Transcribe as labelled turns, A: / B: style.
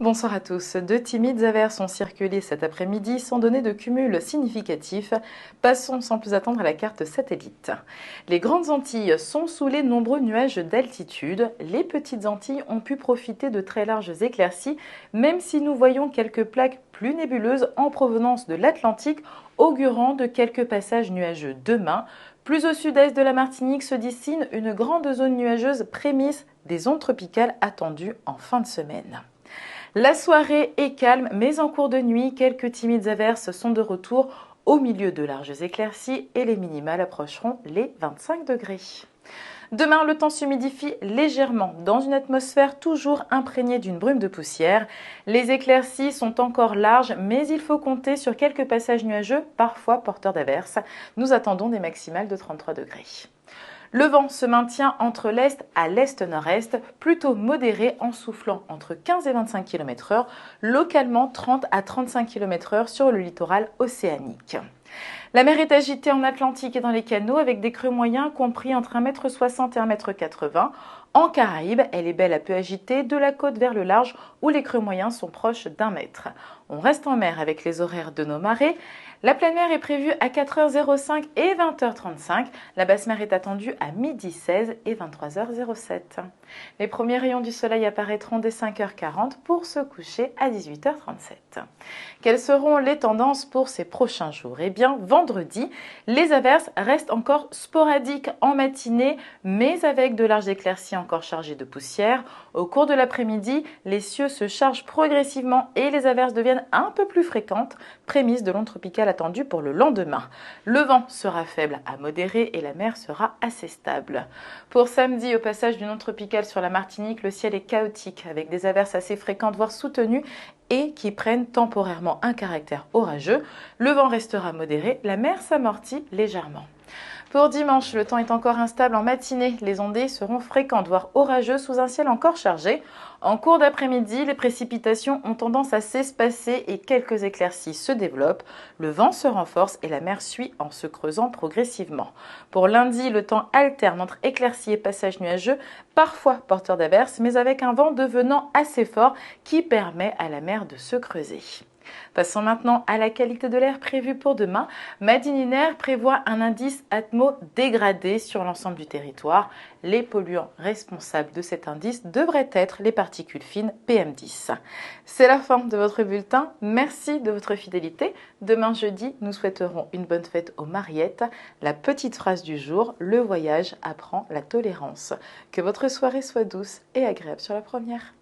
A: Bonsoir à tous. De timides averses ont circulé cet après-midi sans donner de cumul significatif. Passons sans plus attendre à la carte satellite. Les grandes Antilles sont sous les nombreux nuages d'altitude. Les petites Antilles ont pu profiter de très larges éclaircies, même si nous voyons quelques plaques plus nébuleuses en provenance de l'Atlantique, augurant de quelques passages nuageux demain. Plus au sud-est de la Martinique se dessine une grande zone nuageuse prémisse des ondes tropicales attendues en fin de semaine. La soirée est calme, mais en cours de nuit, quelques timides averses sont de retour au milieu de larges éclaircies et les minimales approcheront les 25 degrés. Demain, le temps s'humidifie légèrement dans une atmosphère toujours imprégnée d'une brume de poussière. Les éclaircies sont encore larges, mais il faut compter sur quelques passages nuageux, parfois porteurs d'averses. Nous attendons des maximales de 33 degrés. Le vent se maintient entre l'est à l'est-nord-est, plutôt modéré en soufflant entre 15 et 25 km/h, localement 30 à 35 km/h sur le littoral océanique. La mer est agitée en Atlantique et dans les canaux avec des creux moyens compris entre 1,60 m et 1,80 m. En Caraïbes, elle est belle à peu agitée de la côte vers le large où les creux moyens sont proches d'1 mètre. On reste en mer avec les horaires de nos marées. La pleine mer est prévue à 4h05 et 20h35. La basse mer est attendue à 12h16 et 23h07. Les premiers rayons du soleil apparaîtront dès 5h40 pour se coucher à 18h37. Quelles seront les tendances pour ces prochains jours? Eh bien, vendredi, les averses restent encore sporadiques en matinée, mais avec de larges éclaircies encore chargées de poussière. Au cours de l'après-midi, les cieux se chargent progressivement et les averses deviennent un peu plus fréquentes, prémisse de l'onde tropicale attendue pour le lendemain. Le vent sera faible à modéré et la mer sera assez stable. Pour samedi, au passage d'une onde tropicale sur la Martinique, le ciel est chaotique avec des averses assez fréquentes, voire soutenues, et qui prennent temporairement un caractère orageux. Le vent restera modéré, la mer s'amortit légèrement. Pour dimanche, le temps est encore instable en matinée. Les ondées seront fréquentes, voire orageuses, sous un ciel encore chargé. En cours d'après-midi, les précipitations ont tendance à s'espacer et quelques éclaircies se développent. Le vent se renforce et la mer suit en se creusant progressivement. Pour lundi, le temps alterne entre éclaircies et passages nuageux, parfois porteurs d'averses, mais avec un vent devenant assez fort qui permet à la mer de se creuser. Passons maintenant à la qualité de l'air prévue pour demain. Madininer prévoit un indice atmo dégradé sur l'ensemble du territoire. Les polluants responsables de cet indice devraient être les particules fines PM10. C'est la fin de votre bulletin. Merci de votre fidélité. Demain jeudi, nous souhaiterons une bonne fête aux Mariettes. La petite phrase du jour, le voyage apprend la tolérance. Que votre soirée soit douce et agréable sur la première.